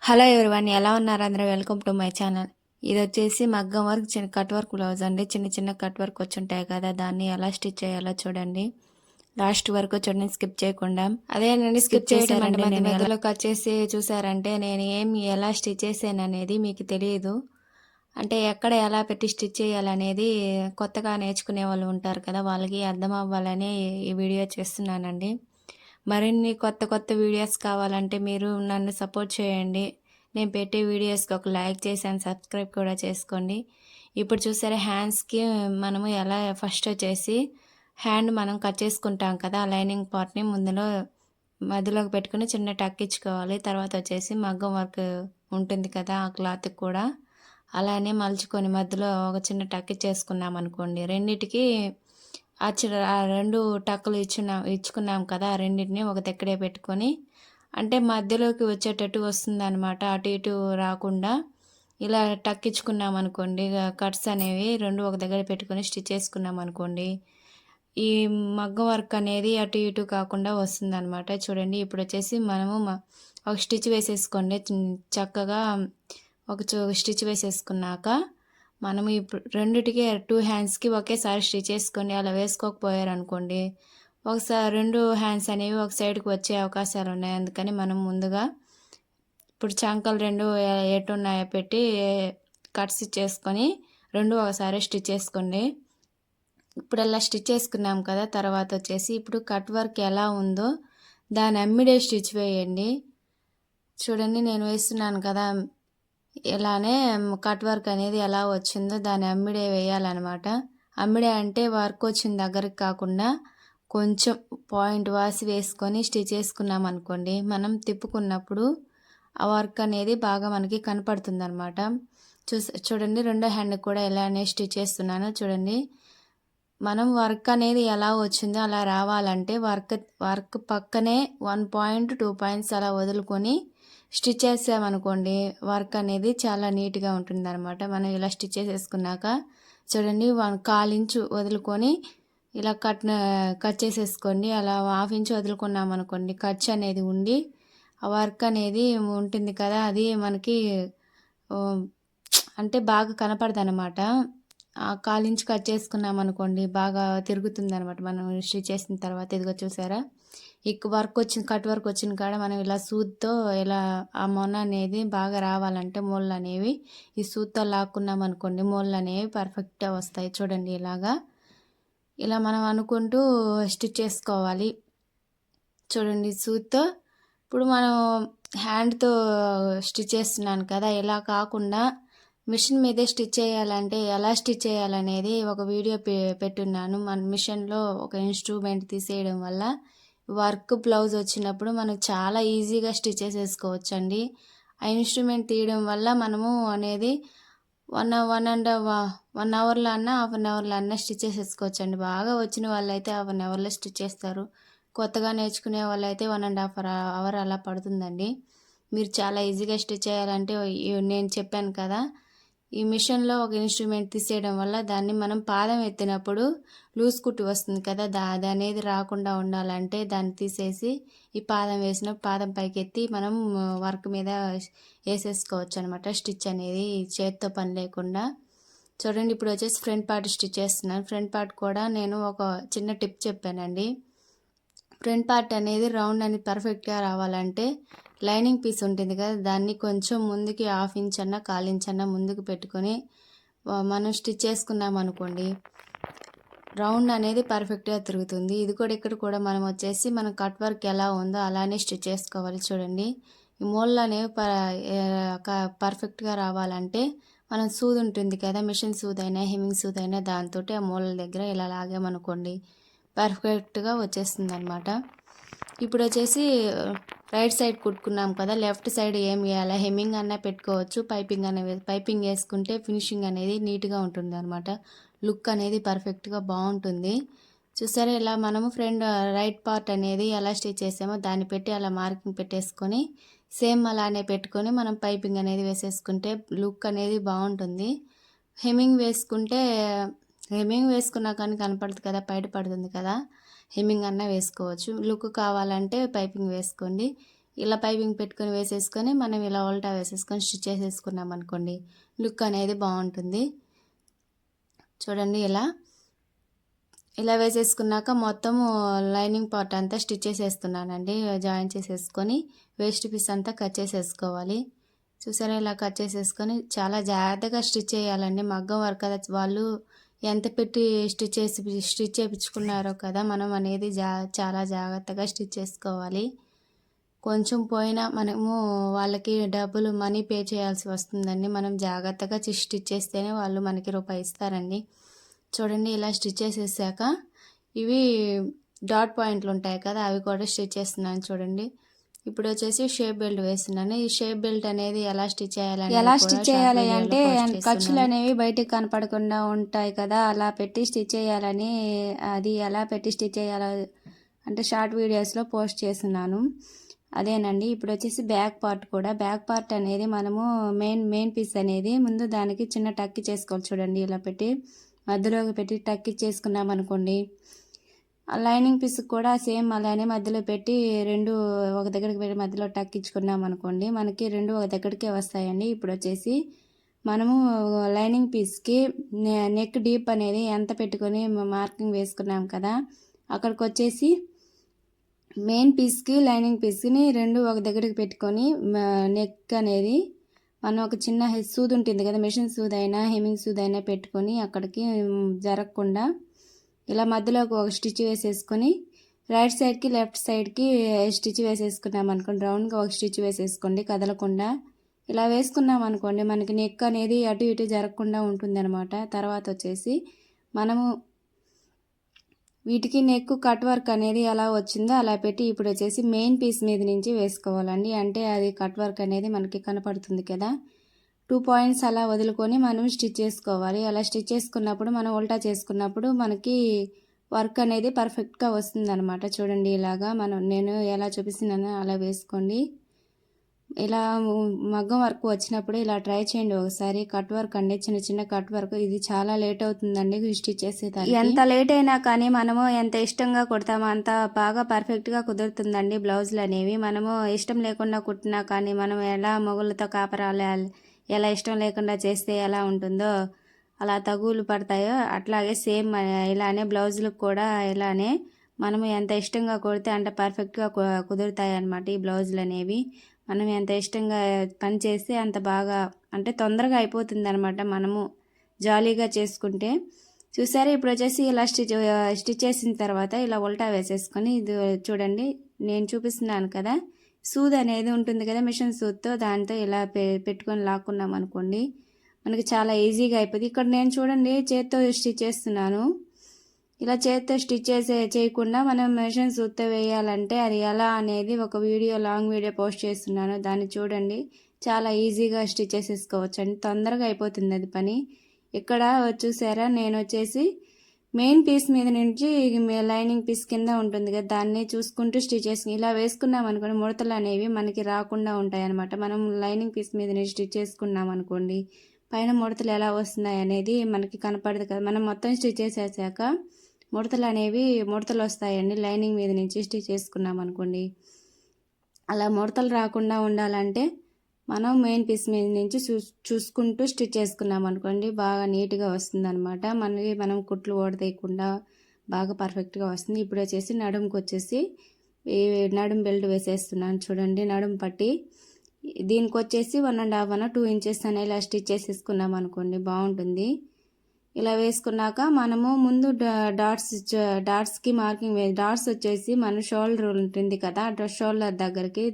Hello everyone, ఎలా ఉన్నారు అందరూ? Welcome to my channel. ఇది వచ్చేసి మగ్గం వర్క్, చిన్న కట్ వర్క్ బ్లౌజ్ అండి. చిన్న చిన్న కట్ వర్క్ వచ్చి ఉంటాయి కదా, దాన్ని ఎలా స్టిచ్ చేయాలో చూడండి. లాస్ట్ వరకు చూడండి, స్కిప్ చేయకుండా. అదేనండి, స్కిప్ చేయడం అంటే మధ్య మధ్యలో కట్ చేసి చూసారంటే నేను ఎలా స్టిచ్ చేసాను అనేది మీకు తెలియదు. అంటే ఎక్కడ ఎలా పెట్టి స్టిచ్ చేయాలనేది కొత్తగా నేర్చుకునే వాళ్ళు ఉంటారు కదా, వాళ్ళకి అర్థం అవ్వాలని ఈ వీడియో చేస్తున్నానండి. మరిన్ని కొత్త కొత్త వీడియోస్ కావాలంటే మీరు నన్ను సపోర్ట్ చేయండి. నేను పెట్టే వీడియోస్కి ఒక లైక్ చేసి సబ్స్క్రైబ్ కూడా చేసుకోండి. ఇప్పుడు చూసారా, హ్యాండ్స్కి మనము ఎలా ఫస్ట్ వచ్చేసి హ్యాండ్ మనం కట్ చేసుకుంటాం కదా, ఆ లైనింగ్ పార్ట్ని మధ్యలోకి పెట్టుకుని చిన్న టక్ ఇచ్చుకోవాలి. తర్వాత వచ్చేసి మగ్గం వర్క్ ఉంటుంది కదా, ఆ క్లాత్కి కూడా అలానే మలుచుకొని మధ్యలో ఒక చిన్న టక్ ఇచ్చేసుకున్నాం అనుకోండి. రెండిటికి ఆ రెండు టక్కులు ఇచ్చుకున్నాం కదా, ఆ రెండింటిని ఒక దగ్గరే పెట్టుకొని అంటే మధ్యలోకి వచ్చేటట్టు వస్తుంది అనమాట. అటు ఇటు రాకుండా ఇలా టక్ ఇచ్చుకున్నాం అనుకోండి. కట్స్ అనేవి రెండు ఒక దగ్గర పెట్టుకొని స్టిచ్ చేసుకున్నాం అనుకోండి, ఈ మగ్గం వర్క్ అనేది అటు ఇటు కాకుండా వస్తుంది అనమాట. చూడండి, ఇప్పుడు వచ్చేసి మనము ఒక స్టిచ్ వేసేసుకోండి. చక్కగా ఒక స్టిచ్ వేసేసుకున్నాక మనము ఇప్పుడు రెండిటికి 2 హ్యాండ్స్కి ఒకేసారి స్టిచ్ చేసుకొని అలా వేసుకోకపోయారనుకోండి, ఒకసారి 2 హ్యాండ్స్ అనేవి ఒక సైడ్కి వచ్చే అవకాశాలు ఉన్నాయి. అందుకని మనం ముందుగా ఇప్పుడు చంకలు రెండు ఎటున్నాయో పెట్టి కట్స్ చేసుకొని రెండు ఒకసారి స్టిచ్ చేసుకోండి. ఇప్పుడు అలా స్టిచ్ చేసుకున్నాం కదా, తర్వాత వచ్చేసి ఇప్పుడు కట్ వర్క్ ఎలా ఉందో దాని అమ్మిడే స్టిచ్ వేయండి. చూడండి, నేను వేస్తున్నాను కదా, ఇలానే కట్ వర్క్ అనేది ఎలా వచ్చిందో దాని అమ్మిడే వేయాలన్నమాట. అమ్మిడే అంటే వర్క్ వచ్చిన దగ్గరికి కాకుండా కొంచెం పాయింట్ వాసి వేసుకొని స్టిచ్ చేసుకున్నాం అనుకోండి, మనం తిప్పుకున్నప్పుడు ఆ వర్క్ అనేది బాగా మనకి కనపడుతుంది అనమాట. చూడండి, రెండో హ్యాండ్ కూడా ఇలానే స్టిచ్ చేస్తున్నాను. చూడండి, మనం వర్క్ అనేది ఎలా వచ్చిందో అలా రావాలంటే వర్క్ పక్కనే 1 పాయింట్ 2 పాయింట్స్ అలా వదులుకొని స్టిచ్ చేసామనుకోండి, వర్క్ అనేది చాలా నీట్గా ఉంటుంది అనమాట. మనం ఇలా స్టిచ్ చేసేసుకున్నాక చూడండి, 1/4 ఇంచు వదులుకొని ఇలా కట్ చేసేసుకోండి. అలా 1/2 ఇంచు వదులుకున్నాం అనుకోండి, ఖర్చు అనేది ఉండి ఆ వర్క్ అనేది ఉంటుంది కదా, అది మనకి అంటే బాగా కనపడదు అనమాట. 1/4 ఇంచు కట్ చేసుకున్నాం అనుకోండి, బాగా తిరుగుతుంది అనమాట మనం స్టిచ్ చేసిన తర్వాత. ఇదిగో చూసారా, కట్ వర్క్ వచ్చిన కాడ మనం ఇలా సూత్తో ఇలా ఆ మొన అనేది బాగా రావాలంటే మూలలు అనేవి ఈ సూత్తో లాక్కున్నాం అనుకోండి, మూలలు అనేవి పర్ఫెక్ట్గా వస్తాయి. చూడండి, ఇలా మనం అనుకుంటూ స్టిచ్ చేసుకోవాలి. చూడండి, సూత్తో ఇప్పుడు మనం హ్యాండ్తో స్టిచ్ చేస్తున్నాను కదా, ఇలా కాకుండా మిషన్ మీదే స్టిచ్ చేయాలంటే ఎలా స్టిచ్ చేయాలనేది ఒక వీడియో పెట్టున్నాను. మన మిషన్లో ఒక ఇన్స్ట్రుమెంట్ తీసేయడం వల్ల వర్క్ బ్లౌజ్ వచ్చినప్పుడు మనకు చాలా ఈజీగా స్టిచ్ చేసేసుకోవచ్చండి. ఆ ఇన్స్ట్రుమెంట్ తీయడం వల్ల మనము అనేది 1 అవర్లో అన్నా 1/2 అవర్లో అన్నా స్టిచ్ చేసేసుకోవచ్చండి. బాగా వచ్చిన వాళ్ళైతే 1/2 అవర్లో స్టిచ్ చేస్తారు. కొత్తగా నేర్చుకునే వాళ్ళైతే 1.5 అవర్ అలా పడుతుందండి. మీరు చాలా ఈజీగా స్టిచ్ చేయాలంటే నేను చెప్పాను కదా, ఈ మిషన్లో ఒక ఇన్స్ట్రుమెంట్ తీసేయడం వల్ల దాన్ని మనం పాదం ఎత్తినప్పుడు లూజ్ కుట్టు వస్తుంది కదా, అది అనేది రాకుండా ఉండాలంటే దాన్ని తీసేసి ఈ పాదం వేసినప్పుడు పాదం పైకి ఎత్తి మనం వర్క్ మీద వేసేసుకోవచ్చు అనమాట. స్టిచ్ అనేది చేతితో పని లేకుండా. చూడండి, ఇప్పుడు వచ్చేసి ఫ్రంట్ పార్ట్ స్టిచ్ చేస్తున్నాను. ఫ్రంట్ పార్ట్ కూడా నేను ఒక చిన్న టిప్ చెప్పానండి. ఫ్రంట్ పార్ట్ అనేది రౌండ్ అని పర్ఫెక్ట్గా రావాలంటే లైనింగ్ పీస్ ఉంటుంది కదా, దాన్ని కొంచెం ముందుకి 1/2 ఇంచ్ అన్న 1/4 ఇంచ్ అన్న ముందుకు పెట్టుకొని మనం స్టిచ్ చేసుకున్నాం అనుకోండి, రౌండ్ అనేది పర్ఫెక్ట్గా తిరుగుతుంది. ఇది కూడా ఇక్కడ కూడా మనం వచ్చేసి మనం కట్ వర్క్ ఎలా ఉందో అలానే స్టిచ్ చేసుకోవాలి. చూడండి, ఈ మూలలు అనేవి పర్ఫెక్ట్గా రావాలంటే మనం సూది ఉంటుంది కదా, మిషన్ సూది అయినా హెమ్మింగ్ సూది అయినా దాంతో ఆ మూలల దగ్గర ఇలా లాగామనుకోండి, పర్ఫెక్ట్గా వచ్చేస్తుంది అనమాట. ఇప్పుడు వచ్చేసి రైట్ సైడ్ కుట్టుకున్నాం కదా, లెఫ్ట్ సైడ్ ఏం వేయాలి, హెమ్మింగ్ అన్నా పెట్టుకోవచ్చు, పైపింగ్ వేసుకుంటే ఫినిషింగ్ అనేది నీట్గా ఉంటుంది అనమాట. లుక్ అనేది పర్ఫెక్ట్గా బాగుంటుంది. చూసారా, ఇలా మనము రైట్ పార్ట్ అనేది ఎలా స్టిచ్ చేసామో దాన్ని పెట్టి అలా మార్కింగ్ పెట్టేసుకొని సేమ్ అలానే పెట్టుకొని మనం పైపింగ్ అనేది వేసేసుకుంటే లుక్ అనేది బాగుంటుంది. హెమ్మింగ్ వేసుకున్నా కానీ కనపడుతుంది కదా, బయట పడుతుంది కదా, హెమ్మింగ్ అన్నా వేసుకోవచ్చు. లుక్ కావాలంటే పైపింగ్ వేసుకోండి. ఇలా పైపింగ్ పెట్టుకొని వేసేసుకొని మనం ఇలా ఉల్టా వేసేసుకొని స్టిచ్ చేసేసుకున్నాం అనుకోండి, లుక్ అనేది బాగుంటుంది. చూడండి ఇలా వేసేసుకున్నాక మొత్తము లైనింగ్ పార్ట్ అంతా స్టిచ్ చేసేస్తున్నానండి. జాయిన్ చేసేసుకొని వేస్ట్ పీస్ అంతా కట్ చేసేసుకోవాలి. చూసారా, ఇలా కట్ చేసేసుకొని చాలా జాగ్రత్తగా స్టిచ్ చేయాలండి. మగ్గం వర్క్ కదా, వాళ్ళు ఎంత పెట్టి స్టిచ్ చేయించుకున్నారో కదా, మనం అనేది చాలా జాగ్రత్తగా స్టిచ్ చేసుకోవాలి. కొంచెం పోయినా మనము వాళ్ళకి డబ్బులు మనీ పే చేయాల్సి వస్తుందండి. మనం జాగ్రత్తగా స్టిచ్ చేస్తేనే వాళ్ళు మనకి రూపాయి ఇస్తారండి. చూడండి, ఇలా స్టిచ్ చేసేసాక ఇవి డాట్ పాయింట్లు ఉంటాయి కదా, అవి కూడా స్టిచ్ చేస్తున్నాను చూడండి. ఇప్పుడు వచ్చేసి షేప్ బెల్ట్ వేస్తున్నాను. ఈ షేప్ బెల్ట్ అనేది ఎలా స్టిచ్ చేయాలి అంటే ఖర్చులు అనేవి బయటికి కనపడకుండా ఉంటాయి కదా, అలా పెట్టి స్టిచ్ చేయాలని, అది ఎలా పెట్టి స్టిచ్ చేయాలో అంటే షార్ట్ వీడియోస్లో పోస్ట్ చేస్తున్నాను. అదేనండి. ఇప్పుడు వచ్చేసి బ్యాక్ పార్ట్ అనేది మనము మెయిన్ పీస్ అనేది ముందు దానికి చిన్న టక్కి చేసుకోవాలి. చూడండి, ఇలా పెట్టి మధ్యలోకి పెట్టి టక్కి చేసుకున్నాం అనుకోండి. లైనింగ్ పీస్ కూడా సేమ్ అలానే మధ్యలో పెట్టి రెండు ఒక దగ్గరికి పెట్టి మధ్యలో టక్కించుకున్నాం అనుకోండి, మనకి రెండు ఒక దగ్గరికే వస్తాయండి. ఇప్పుడు వచ్చేసి మనము లైనింగ్ పీస్కి నెక్ డీప్ అనేది ఎంత పెట్టుకొని మార్కింగ్ వేసుకున్నాం కదా, అక్కడికి వచ్చేసి మెయిన్ పీస్కి లైనింగ్ పీస్ని రెండు ఒక దగ్గరికి పెట్టుకొని నెక్ అనేది మనం ఒక చిన్న సూది ఉంటుంది కదా, మెషిన్ సూది అయినా హెమ్మింగ్ సూది అయినా పెట్టుకొని అక్కడికి జరగకుండా ఇలా మధ్యలోకి ఒక స్టిచ్ వేసేసుకొని రైట్ సైడ్కి లెఫ్ట్ సైడ్కి స్టిచ్ వేసేసుకున్నాం అనుకోండి, రౌండ్గా ఒక స్టిచ్ వేసేసుకోండి కదలకుండా. ఇలా వేసుకున్నాం అనుకోండి, మనకి నెక్ అనేది అటు ఇటు జరగకుండా ఉంటుంది అనమాట. తర్వాత వచ్చేసి మనము వీటికి నెక్ కట్ వర్క్ అనేది ఎలా వచ్చిందో అలా పెట్టి ఇప్పుడు వచ్చేసి మెయిన్ పీస్ మీద నుంచి వేసుకోవాలండి. అంటే అది కట్ వర్క్ అనేది మనకి కనపడుతుంది కదా, 2 పాయింట్స్ అలా వదులుకొని మనం స్టిచ్ చేసుకోవాలి. అలా స్టిచ్ చేసుకున్నప్పుడు మనం ఉల్టా చేసుకున్నప్పుడు మనకి వర్క్ అనేది పర్ఫెక్ట్గా వస్తుంది అనమాట. చూడండి, ఇలాగా నేను ఎలా చూపిస్తున్నానో అలా వేసుకోండి. ఇలా మగ్గం వర్క్ వచ్చినప్పుడు ఇలా ట్రై చేయండి ఒకసారి. కట్ వర్క్ అండి, చిన్న చిన్న కట్ వర్క్. ఇది చాలా లేట్ అవుతుందండి స్టిచ్ చేసేదానికి. ఎంత లేట్ అయినా కానీ మనము ఎంత ఇష్టంగా కుడతామో అంత బాగా పర్ఫెక్ట్గా కుదురుతుందండి బ్లౌజులు అనేవి. మనము ఇష్టం లేకుండా కుట్టినా కానీ మనం ఎలా మొగుళ్ళతో కాపరాలు ఎలా ఇష్టం లేకుండా చేస్తే ఎలా ఉంటుందో అలా తగులు పడతాయో అట్లాగే సేమ్ ఇలానే బ్లౌజులకు కూడా ఇలానే మనము ఎంత ఇష్టంగా కుడితే అంత పర్ఫెక్ట్గా కుదురుతాయి అన్నమాట ఈ బ్లౌజులు అనేవి. మనం ఎంత ఇష్టంగా పని చేస్తే అంత బాగా అంటే తొందరగా అయిపోతుంది అనమాట, మనము జాలీగా చేసుకుంటే. చూసారా, ఇప్పుడు వచ్చేసి ఇలా స్టిచ్ చేసిన తర్వాత ఇలా ఉల్టా వేసేసుకొని ఇది చూడండి, నేను చూపిస్తున్నాను కదా, సూది అనేది ఉంటుంది కదా మిషన్ సూదితో, దాంతో ఇలా పెట్టుకొని లాక్కున్నాం అనుకోండి, మనకి చాలా ఈజీగా అయిపోతుంది. ఇక్కడ నేను చూడండి చేత్తో స్టిచ్ చేస్తున్నాను. ఇలా చేత్తో స్టిచ్ చేయకుండా మనం మెషిన్ సూత్తో వేయాలంటే అది ఎలా అనేది ఒక లాంగ్ వీడియో పోస్ట్ చేస్తున్నాను, దాన్ని చూడండి. చాలా ఈజీగా స్టిచ్ చేసేసుకోవచ్చు అండి, తొందరగా అయిపోతుంది అది పని. ఇక్కడ చూసారా, నేను వచ్చేసి మెయిన్ పీస్ మీద నుంచి లైనింగ్ పీస్ కింద ఉంటుంది కదా, దాన్ని చూసుకుంటూ స్టిచ్ చేసుకుని ఇలా వేసుకున్నాం అనుకోండి, ముడతలు అనేవి మనకి రాకుండా ఉంటాయి అనమాట. మనం లైనింగ్ పీస్ మీద నుంచి స్టిచ్ చేసుకున్నాం అనుకోండి, పైన ముడతలు ఎలా వస్తున్నాయి అనేది మనకి కనపడదు కదా. మనం మొత్తం స్టిచ్ చేసేసాక ముడతలు వస్తాయండి లైనింగ్ మీద నుంచి స్టిచ్ చేసుకున్నాం అనుకోండి. అలా ముడతలు రాకుండా ఉండాలంటే మనం మెయిన్ పీస్ మీద నుంచి చూసుకుంటూ స్టిచ్ చేసుకున్నాం అనుకోండి, బాగా నీట్గా వస్తుంది అనమాట. మనం కుట్లు ఓడతీయకుండా బాగా పర్ఫెక్ట్గా వస్తుంది. ఇప్పుడు వచ్చేసి నడుముకి వచ్చేసి నడుము బెల్ట్ వేసేస్తున్నాను చూడండి, నడుము పట్టి. దీనికి వచ్చేసి 1.5 2 ఇంచెస్ అనే ఇలా స్టిచ్ చేసేసుకున్నాం అనుకోండి, బాగుంటుంది. ఇలా వేసుకున్నాక మనము ముందు డాట్స్కి మార్కింగ్ డాట్స్ వచ్చేసి మన షోల్డర్ ఉంటుంది కదా, షోల్డర్ దగ్గరికి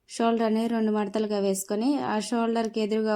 షోల్డర్ అనేది 2 మడతలుగా వేసుకొని ఆ షోల్డర్కి ఎదురుగా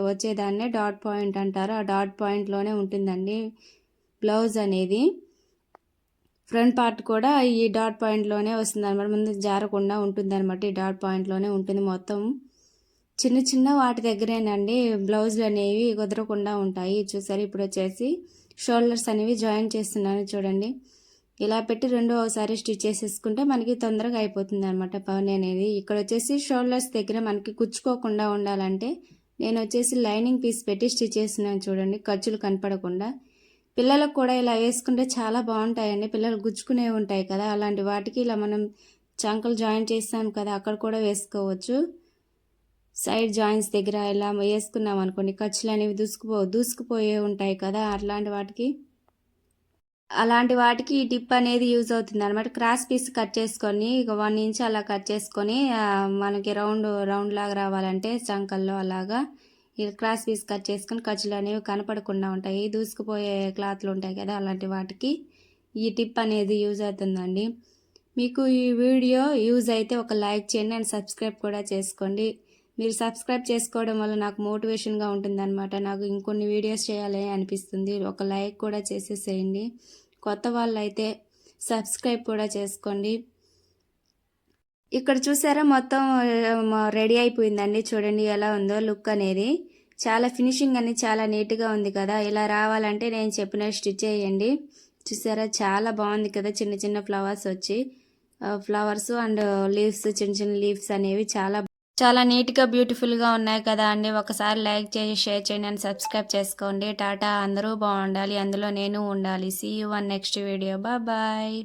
వచ్చేదాన్నే డాట్ పాయింట్ అంటారు. ఆ డాట్ పాయింట్లోనే ఉంటుందండి బ్లౌజ్ అనేది. ఫ్రంట్ పార్ట్ కూడా ఈ డాట్ పాయింట్లోనే వస్తుంది అనమాట, ముందు జారకుండా ఉంటుంది అనమాట. ఈ డాట్ పాయింట్లోనే ఉంటుంది మొత్తం. చిన్న చిన్న వాటి దగ్గరేనండి బ్లౌజులు అనేవి కుదరకుండా ఉంటాయి. చూసారు, ఇప్పుడు వచ్చేసి షోల్డర్స్ అనేవి జాయిన్ చేస్తున్నాను చూడండి. ఇలా పెట్టి ఒకసారి స్టిచ్ చేసేసుకుంటే మనకి తొందరగా అయిపోతుంది అనమాట పని అనేది. ఇక్కడ వచ్చేసి షోల్డర్స్ దగ్గర మనకి కుచ్చుకోకుండా ఉండాలంటే నేను వచ్చేసి లైనింగ్ పీస్ పెట్టి స్టిచ్ చేస్తున్నాను చూడండి, ఖర్చులు కనపడకుండా. పిల్లలకు కూడా ఇలా వేసుకుంటే చాలా బాగుంటాయండి, పిల్లలు గుచ్చుకునే ఉంటాయి కదా, అలాంటి వాటికి ఇలా మనం చంకలు జాయింట్ చేస్తాం కదా, అక్కడ కూడా వేసుకోవచ్చు. సైడ్ జాయింట్స్ దగ్గర ఇలా వేసుకున్నాం అనుకోండి, ఖర్చులు అనేవి దూసుకుపోయే ఉంటాయి కదా, అలాంటి వాటికి ఈ టిప్ అనేది యూజ్ అవుతుంది అనమాట. క్రాస్ పీస్ కట్ చేసుకొని ఇక 1 ఇంచ్ అలా కట్ చేసుకొని మనకి రౌండ్ లాగా రావాలంటే చంకల్లో అలాగా ఈ క్రాస్ పీస్ కట్ చేసుకొని ఖర్చులు అనేవి కనపడకుండా ఉంటాయి. దూసుకుపోయే క్లాత్లు ఉంటాయి కదా, అలాంటి వాటికి ఈ టిప్ అనేది యూజ్ అవుతుందండి. మీకు ఈ వీడియో యూజ్ అయితే ఒక లైక్ చేయండి అండ్ సబ్స్క్రైబ్ కూడా చేసుకోండి. మీరు సబ్స్క్రైబ్ చేసుకోవడం వల్ల నాకు మోటివేషన్గా ఉంటుందన్నమాట. నాకు ఇంకొన్ని వీడియోస్ చేయాలి అనిపిస్తుంది. ఒక లైక్ కూడా చేసేసేయండి. కొత్త వాళ్ళు అయితే సబ్స్క్రైబ్ కూడా చేసుకోండి. ఇక్కడ చూసారా, మొత్తం రెడీ అయిపోయిందండి. చూడండి ఎలా ఉందో లుక్ అనేది. చాలా ఫినిషింగ్ అనేది చాలా నీట్గా ఉంది కదా. ఇలా రావాలంటే నేను చెప్పిన స్టిచ్ చేయండి. చూసారా, చాలా బాగుంది కదా. చిన్న చిన్న ఫ్లవర్స్ అండ్ లీవ్స్, చిన్న చిన్న లీవ్స్ అనేవి చాలా నీట్గా బ్యూటిఫుల్గా ఉన్నాయి కదా అండి. ఒకసారి లైక్ చేసి షేర్ చేయండి అండ్ సబ్స్క్రైబ్ చేసుకోండి. టాటా. అందరూ బాగుండాలి, అందులో నేను ఉండాలి. See you one next video. Bye.